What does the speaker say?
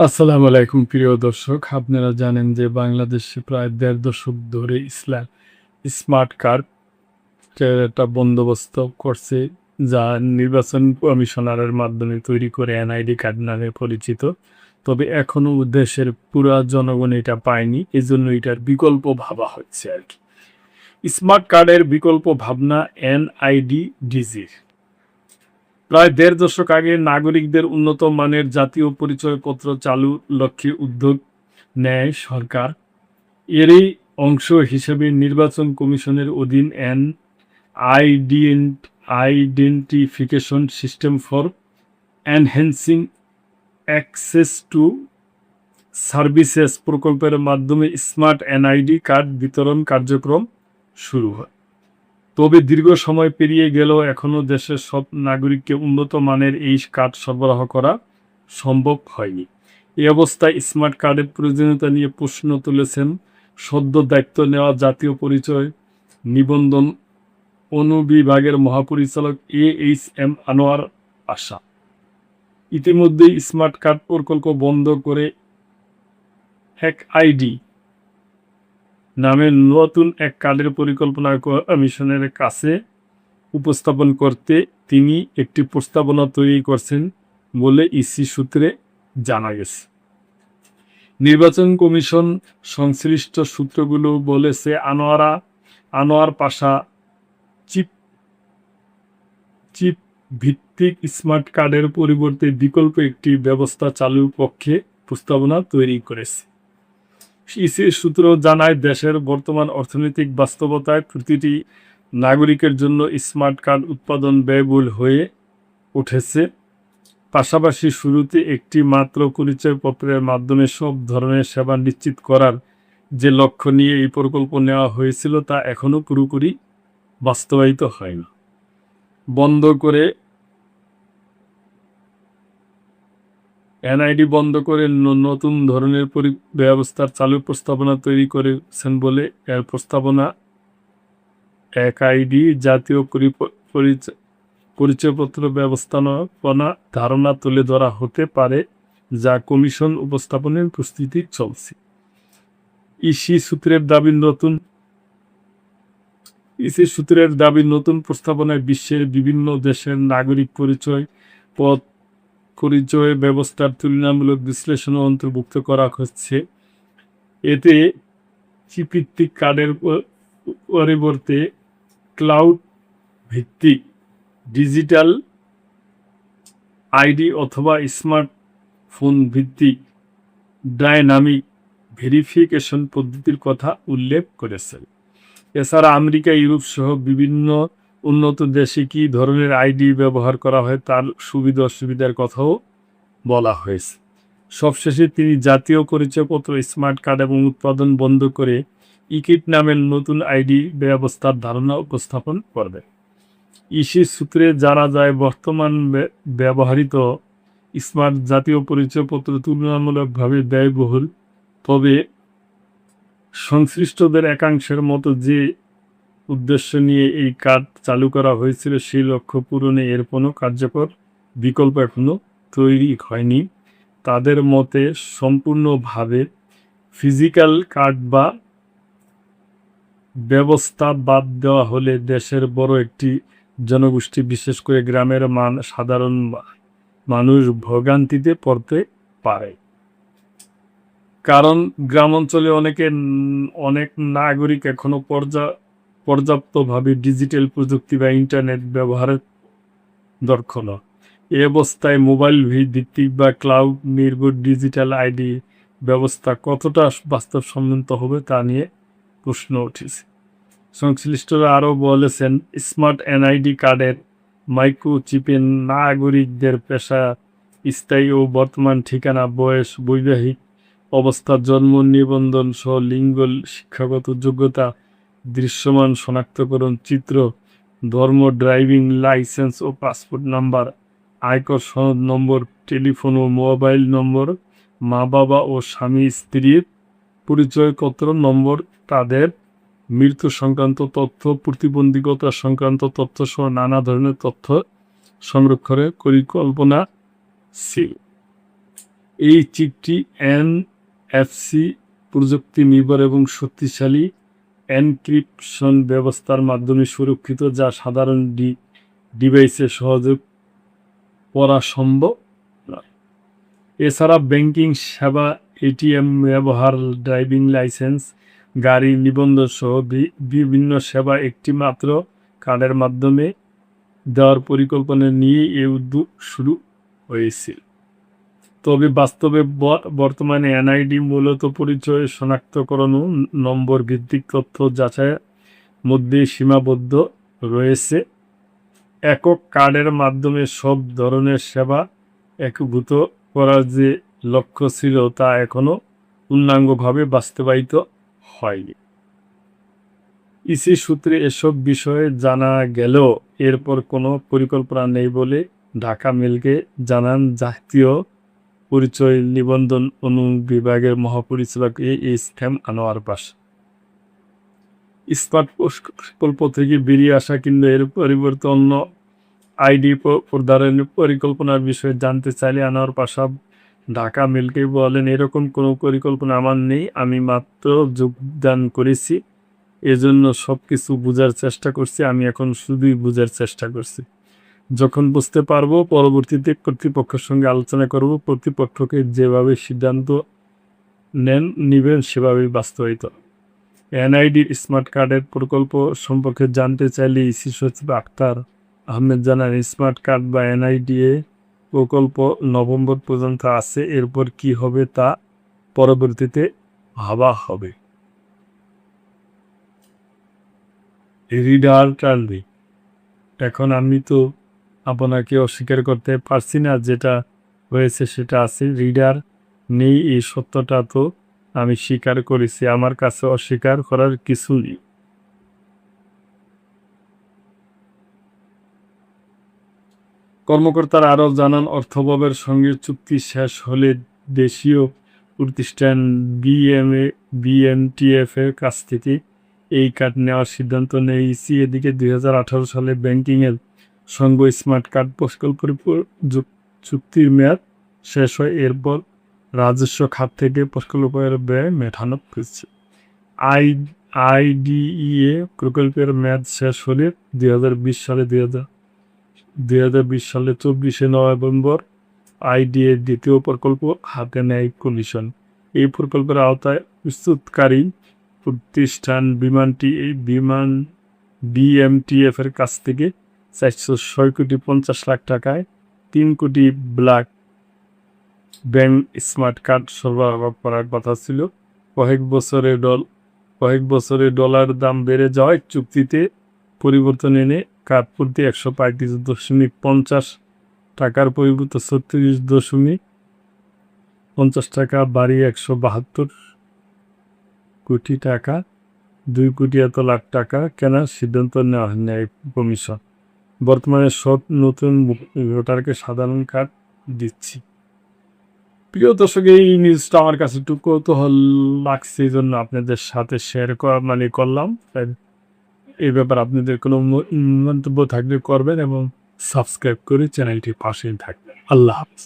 আসসালামু আলাইকুম প্রিয় দর্শক। আপনারা জানেন যে বাংলাদেশে প্রায় ১.৫ দশক ধরে স্মার্ট কার্ড এর একটা বন্দোবস্ত করছে, যা নির্বাচন কমিশনারের মাধ্যমে তৈরি করে এনআইডি কার্ড নামে পরিচিত। তবে এখনো দেশের পুরা জনগণ এটা পায়নি। এজন্য এটার বিকল্প ভাবা হচ্ছে আরকি। স্মার্ট কার্ডের বিকল্প ভাবনা এনআইডি ডিজির। প্রায় ১.৫ দশক আগে নাগরিকদের উন্নত মানের জাতীয় পরিচয়পত্র চালুর লক্ষ্যে উদ্যোগ নেয় সরকার। এরই অংশ হিসেবে নির্বাচন কমিশনের অধীন identification system for enhancing access to services প্রকল্পের মাধ্যমে স্মার্ট এনআইডি কার্ড বিতরণ কার্যক্রম শুরু হয়। তবে দীর্ঘ সময় পেরিয়ে গেলেও এখনও দেশের সব নাগরিককে উন্নত মানের এই কার্ড সরবরাহ করা সম্ভব হয়নি। এই অবস্থায় স্মার্ট কার্ডের প্রয়োজনীয়তা নিয়ে প্রশ্ন তুলেছেন সদ্য দায়িত্ব নেওয়া জাতীয় পরিচয় নিবন্ধন অনুবিভাগের মহাপরিচালক AHM আনোয়ার পাশা। ইতিমধ্যেই স্মার্ট কার্ড প্রকল্প বন্ধ করে হ্যাক আইডি নামে নতুন এক কার্ডের পরিকল্পনা কমিশনের কাছে উপস্থাপন করতে তিনি একটি প্রস্তাবনা তৈরি করছেন বলে ইসি সূত্রে জানা গেছে। নির্বাচন কমিশন সংশ্লিষ্ট সূত্রগুলো বলেছে আনোয়ার পাশা চিপ চিপ ভিত্তিক স্মার্ট কার্ডের পরিবর্তে বিকল্প একটি ব্যবস্থা চালুর পক্ষে প্রস্তাবনা তৈরি করেছে। ইসির সূত্র জানায়, দেশের বর্তমান অর্থনৈতিক বাস্তবতায় প্রতিটি নাগরিকের জন্য স্মার্ট কার্ড উৎপাদন ব্যয়বহুল হয়ে উঠেছে। পাশাপাশি শুরুতে একটি মাত্র পরিচয়পত্রের মাধ্যমে সব ধরনের সেবা নিশ্চিত করার যে লক্ষ্য নিয়ে এই প্রকল্প নেওয়া হয়েছিল তা এখনও পুরোপুরি বাস্তবায়িত হয়নি। এনআইডি বন্ধ করে নতুন ধরনের ব্যবস্থার চালুর প্রস্তাবনা তৈরি করেছেন বলে এর প্রস্তাবনা এক আইডি জাতীয় পরিচয়পত্র ব্যবস্থাপনা ধারণা তুলে ধরা হতে পারে, যা কমিশন উপস্থাপনের প্রস্তুতি চলছে। ইসি সূত্রের দাবি নতুন প্রস্তাবনায় বিশ্বের বিভিন্ন দেশের নাগরিক পরিচয় ব্যবস্থার তুলনামূলক বিশ্লেষণও অন্তর্ভুক্ত করা হচ্ছে। এতে চিপভিত্তিক কার্ডের পরিবর্তে ক্লাউড ভিত্তিক ডিজিটাল আইডি অথবা স্মার্টফোন ভিত্তিক ডায়নামিক ভেরিফিকেশন পদ্ধতির কথা উল্লেখ করেছেন। এছাড়া আমেরিকা, ইউরোপ সহ বিভিন্ন উন্নত দেশে কী ধরনের আইডি ব্যবহার করা হয় তার সুবিধা অসুবিধার কথাও বলা হয়েছে। সবশেষে তিনি জাতীয় পরিচয়পত্র, স্মার্ট কার্ড এবং উৎপাদন বন্ধ করে ইকিট নামের নতুন আইডি ব্যবস্থার ধারণা উপস্থাপন করবেন। ইসি সূত্রে জানা যায়, বর্তমান ব্যবহৃত স্মার্ট জাতীয় পরিচয়পত্র তুলনামূলকভাবে ব্যয়বহুল। তবে সংশ্লিষ্টদের একাংশের মতো যে উদ্দেশ্য নিয়ে এই কার্ড চালু করা হয়েছিল সেই লক্ষ্য পূরণে এর কোনো কার্যকর বিকল্প এখনও তৈরি হয়নি। তাদের মতে সম্পূর্ণভাবে ফিজিক্যাল কার্ড বা ব্যবস্থা বাদ দেওয়া হলে দেশের বড় একটি জনগোষ্ঠী, বিশেষ করে গ্রামের সাধারণ মানুষ ভোগান্তিতে পড়তে পারে। কারণ গ্রাম অঞ্চলে অনেক নাগরিক এখনও পর্যাপ্তভাবে ডিজিটাল প্রযুক্তি বা ইন্টারনেট ব্যবহারের দক্ষ নয়। এ অবস্থায় মোবাইল ভিত্তিক বা ক্লাউড নির্ভর ডিজিটাল আইডি ব্যবস্থা কতটা বাস্তবসম্মত হবে তা নিয়ে প্রশ্ন উঠেছে। সংশ্লিষ্টরা আরও বলেছেন, স্মার্ট এনআইডি কার্ডের মাইক্রোচিপে নাগরিকদের পেশা, স্থায়ী ও বর্তমান ঠিকানা, বয়স, বৈবাহিক অবস্থা, জন্ম নিবন্ধন সহ লিঙ্গ, শিক্ষাগত যোগ্যতা, দৃশ্যমান শনাক্তকরণ চিত্র, ধর্ম, ড্রাইভিং লাইসেন্স ও পাসপোর্ট নাম্বার, আয়কর সনদ নম্বর, টেলিফোন ও মোবাইল নম্বর, মা বাবা ও স্বামী স্ত্রীর পরিচয়পত্র নম্বর, তাদের মৃত্যু সংক্রান্ত তথ্য, প্রতিবন্ধকতা সংক্রান্ত তথ্য সহ নানা ধরনের তথ্য সংরক্ষণের পরিকল্পনা ছিল। এই চিপটি এনএফসি প্রযুক্তি নির্ভর এবং শক্তিশালী এনক্রিপশন ব্যবস্থার মাধ্যমে সুরক্ষিত, যা সাধারণ ডিভাইসে সহজে পড়া সম্ভব নয়। এছাড়া ব্যাংকিং সেবা, এটিএম ব্যবহার, ড্রাইভিং লাইসেন্স, গাড়ি নিবন্ধন সহ বিভিন্ন সেবা একটি মাত্র কার্ডের মাধ্যমে দেওয়ার পরিকল্পনা নিয়ে এই উদ্যোগ শুরু হয়েছিল। তবে বাস্তবে বর্তমানে এনআইডি মূলত পরিচয় শনাক্তকরণ ও নম্বর ভিত্তিক তথ্য যাচাইয়ের মধ্যে সীমাবদ্ধ রয়েছে। একক কার্ডের মাধ্যমে সব ধরনের সেবা একীভূত করার যে লক্ষ্য ছিল তা এখনও পূর্ণাঙ্গভাবে বাস্তবায়িত হয়নি। ইসি সূত্রে এসব বিষয়ে জানা গেলেও এরপর কোনো পরিকল্পনা নেই বলে ঢাকা মেলকে জানান জাতীয় পরিচয় নিবন্ধন বিভাগের মহাপরিচালক এএম আনোয়ার পাশা। স্মার্ট প্রকল্প থেকে বেরিয়ে আসা কিংবা এর পরিবর্তে অন্য আইডি প্রদানের পরিকল্পনার বিষয়ে জানতে চাইলে আনোয়ার পাশা ঢাকা মেলকে বলেন, এরকম কোনো পরিকল্পনা আমার নেই, আমি মাত্র যোগদান করেছি, এজন্য সব কিছু বোঝার চেষ্টা করছি। আমি এখন শুধুই বোঝার চেষ্টা করছি, যখন বুঝতে পারবো পরবর্তীতে কর্তৃপক্ষের সঙ্গে আলোচনা করব, কর্তৃপক্ষকে যেভাবে সিদ্ধান্ত নেবেন সেভাবেই বাস্তবায়িত। এনআইডির স্মার্ট কার্ডের প্রকল্প সম্পর্কে জানতে চাইলে ইসি সচিব আক্তার আহমেদ জানান, স্মার্ট কার্ড বা এনআইডিএ প্রকল্প নভেম্বর পর্যন্ত আছে, এরপর কি হবে তা পরবর্তীতে ভাবা হবে। রিডার টার্লি, এখন আমি তো আপনাকে অস্বীকার করতে পারছি না, যেটা হয়েছে সেটা আছে। রিডার নেই এই সত্যটা তো আমি স্বীকার করেছি, আমার কাছে অস্বীকার করার কিছু নেই। কর্মকর্তারা আরও জানান, অর্থববের সঙ্গে চুক্তি শেষ হলে দেশীয় প্রতিষ্ঠান বিএমটিএফ এর কাছ থেকে এই কার্ড নেওয়ার সিদ্ধান্ত নেয় ইসি। এদিকে 2018 সালে ব্যাংকিংয়ের সঙ্গে স্মার্ট কার্ড প্রকল্পের চুক্তির মেয়াদ শেষ হয়, এরপর রাজস্ব খাত থেকে প্রকল্পের ব্যয় মেটানো হচ্ছে। আইডিইএ প্রকল্পের মেয়াদ শেষ হলে 2020 সালে 24শে নভেম্বর আইডিএ দ্বিতীয় প্রকল্প হাতে নেয় কমিশন। এই প্রকল্পের আওতায় প্রস্তুতকারী প্রতিষ্ঠান বিএমটিএফ এর কাছ থেকে 406,50,00,000 টাকায় 3 কোটি ব্ল্যাক ব্যাংক স্মার্ট কার্ড সরবরাহ করার কথা ছিল। কয়েক বছরে ডলার দাম বেড়ে যাওয়ায় চুক্তিতে পরিবর্তন এনে কার্ড প্রতি 135.50 টাকার পরিবর্তে 36.50 টাকা বাড়িয়ে 172 কোটি টাকা, 2 কোটি এত লাখ টাকা কেনার সিদ্ধান্ত নেওয়া নেয় কমিশন। বর্তমানে সব নতুন ভোটারকে সাধারণ কার্ড দিচ্ছি। প্রিয় দর্শক, এই নিউজটা আমার কাছে একটু কৌতূহল লাগছে, এই জন্য আপনাদের সাথে শেয়ার করলাম। এই ব্যাপারে আপনাদের কোনো মন্তব্য থাকলে করবেন এবং সাবস্ক্রাইব করে চ্যানেলটি পাশেই থাকবেন। আল্লাহ হাফেজ।